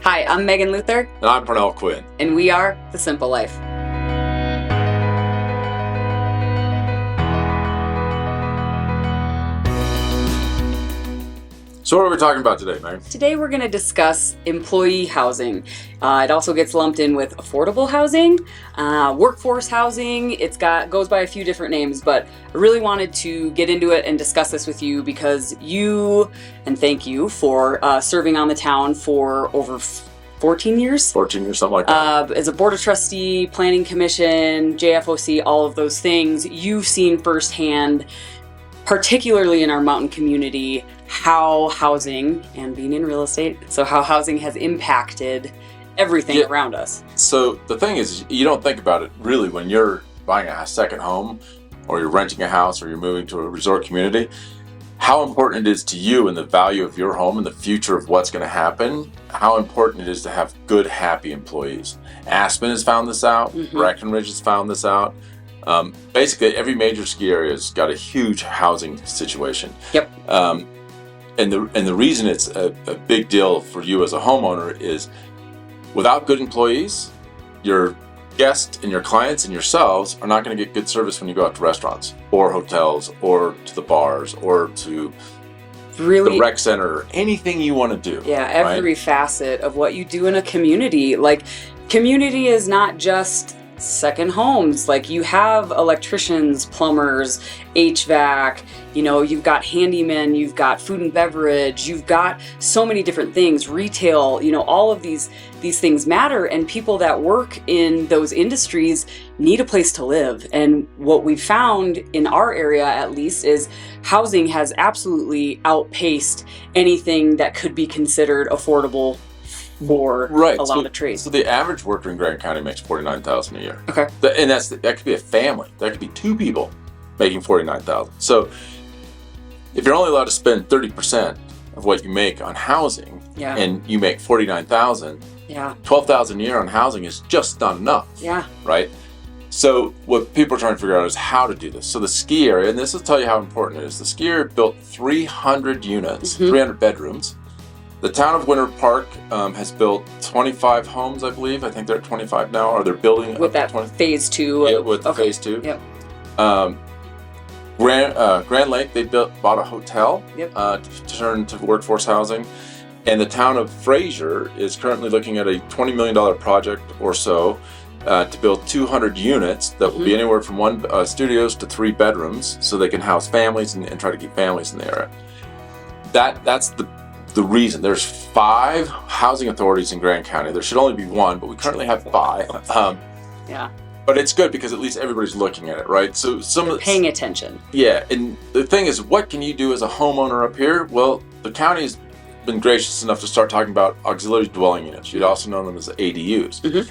Hi, I'm Megan Luther, And I'm Parnell Quinn. and we are The Simple Life. So what are we talking about today, Megan? Today we're going to discuss employee housing. It also gets lumped in with affordable housing, workforce housing. Goes by a few different names, but I really wanted to get into it and discuss this with you because thank you for serving on the town for over 14 years. 14 years, something like that. As a board of trustee, planning commission, JFOC, all of those things, you've seen firsthand, particularly in our mountain community, how housing, and being in real estate, so how housing has impacted everything around us. So the thing is, you don't think about it really when you're buying a second home or you're renting a house or you're moving to a resort community, how important it is to you and the value of your home and the future of what's going to happen, how important it is to have good, happy employees. Aspen has found this out. Breckenridge has found this out. Basically, every major ski area has got a huge housing situation. Yep. And the reason it's a big deal for you as a homeowner is without good employees, your guests and your clients and yourselves are not going to get good service when you go out to restaurants or hotels or to the bars or to the rec center or anything you want to do. Yeah, every facet of what you do in a community. Like, community is not just second homes. Like, you have electricians, plumbers, HVAC, you've got handymen, you've got food and beverage, you've got so many different things, retail, all of these things matter, and people that work in those industries need a place to live. And what we found in our area, at least, is housing has absolutely outpaced anything that could be considered affordable for a lot of trades. So the average worker in Grant County makes $49,000 a year. Okay. And that could be a family. That could be two people making $49,000. So if you're only allowed to spend 30% of what you make on housing, and you make $49,000, $12,000 a year on housing is just not enough. Yeah. Right? So what people are trying to figure out is how to do this. So the ski area, and this will tell you how important it is. The ski area built 300 units, 300 bedrooms. The town of Winter Park has built 25 homes, I believe. I think they're at 25 now, or they're building with that phase 2. Yeah, with phase 2. Yep. Grand Lake, they bought a hotel to turn to workforce housing, and the town of Fraser is currently looking at a $20 million project or so to build 200 units that will be anywhere from 1 studios to 3 bedrooms, so they can house families and try to keep families in the area. That's the reason. There's 5 housing authorities in Grant County. There should only be 1, but we currently have 5. But it's good because at least everybody's looking at it, right? So They're paying attention. Yeah, and the thing is, what can you do as a homeowner up here? Well, the county's been gracious enough to start talking about auxiliary dwelling units. You'd also know them as ADUs.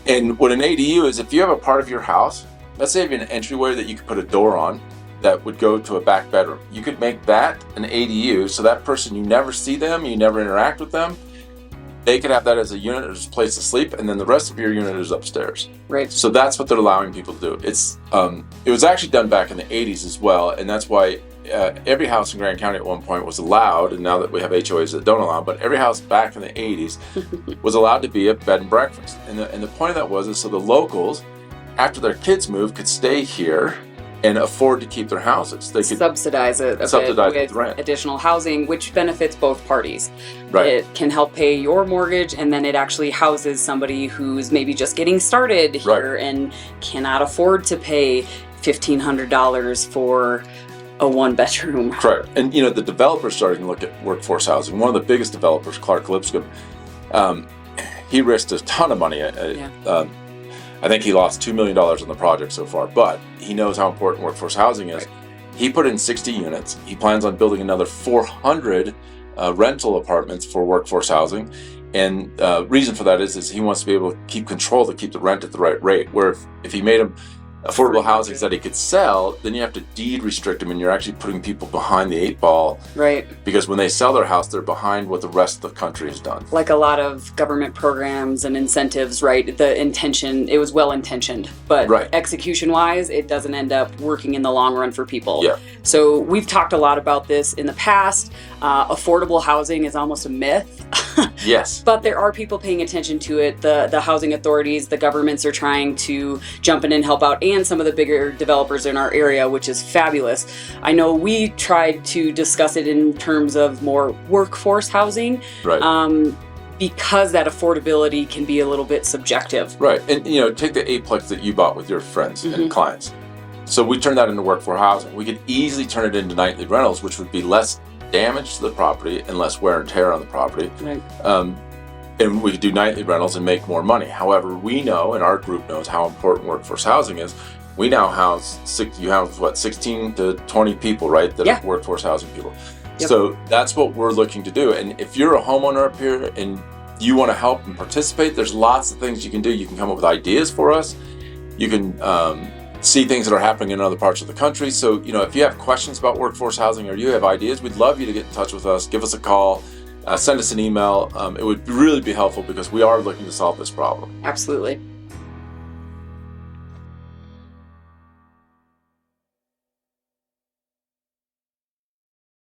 And what an ADU is, if you have a part of your house, let's say you have an entryway that you could put a door on, that would go to a back bedroom. You could make that an ADU, so that person, you never see them, you never interact with them. They could have that as a unit, as a place to sleep, and then the rest of your unit is upstairs. Right. So that's what they're allowing people to do. It was actually done back in the 80s as well, and that's why every house in Grant County at one point was allowed, and now that we have HOAs that don't allow, but every house back in the 80s was allowed to be a bed and breakfast. And the point of that was so the locals, after their kids moved, could stay here and afford to keep their houses. They could subsidize it with rent. Additional housing, which benefits both parties. Right. It can help pay your mortgage, and then it actually houses somebody who's maybe just getting started here and cannot afford to pay $1,500 for a 1-bedroom. Correct. And the developers starting to look at workforce housing. One of the biggest developers, Clark Lipscomb, he risked a ton of money. I think he lost $2 million on the project so far, but he knows how important workforce housing is. Right. He put in 60 units. He plans on building another 400 rental apartments for workforce housing. And reason for that is he wants to be able to keep control, to keep the rent at the right rate. Where if he made them affordable housing that he could sell, then you have to deed restrict them, and you're actually putting people behind the 8 ball. Right. Because when they sell their house, they're behind what the rest of the country has done. Like a lot of government programs and incentives, right? The intention, it was well intentioned, but execution-wise, it doesn't end up working in the long run for people. Yeah. So we've talked a lot about this in the past. Affordable housing is almost a myth. Yes. But there are people paying attention to it. The housing authorities, the governments are trying to jump in and help out, and some of the bigger developers in our area, which is fabulous. I know we tried to discuss it in terms of more workforce housing. Right. Because that affordability can be a little bit subjective. Right. And, take the eightplex that you bought with your friends and clients. So we turned that into workforce housing. We could easily turn it into nightly rentals, which would be less damage to the property and less wear and tear on the property. Right. And we could do nightly rentals and make more money. However, we know, and our group knows, how important workforce housing is. We now house 16 to 20 people, right? That are workforce housing people. Yep. So that's what we're looking to do. And if you're a homeowner up here and you want to help and participate, there's lots of things you can do. You can come up with ideas for us. You can see things that are happening in other parts of the country. So, if you have questions about workforce housing or you have ideas, we'd love you to get in touch with us. Give us a call. Send us an email. It would really be helpful because we are looking to solve this problem. Absolutely.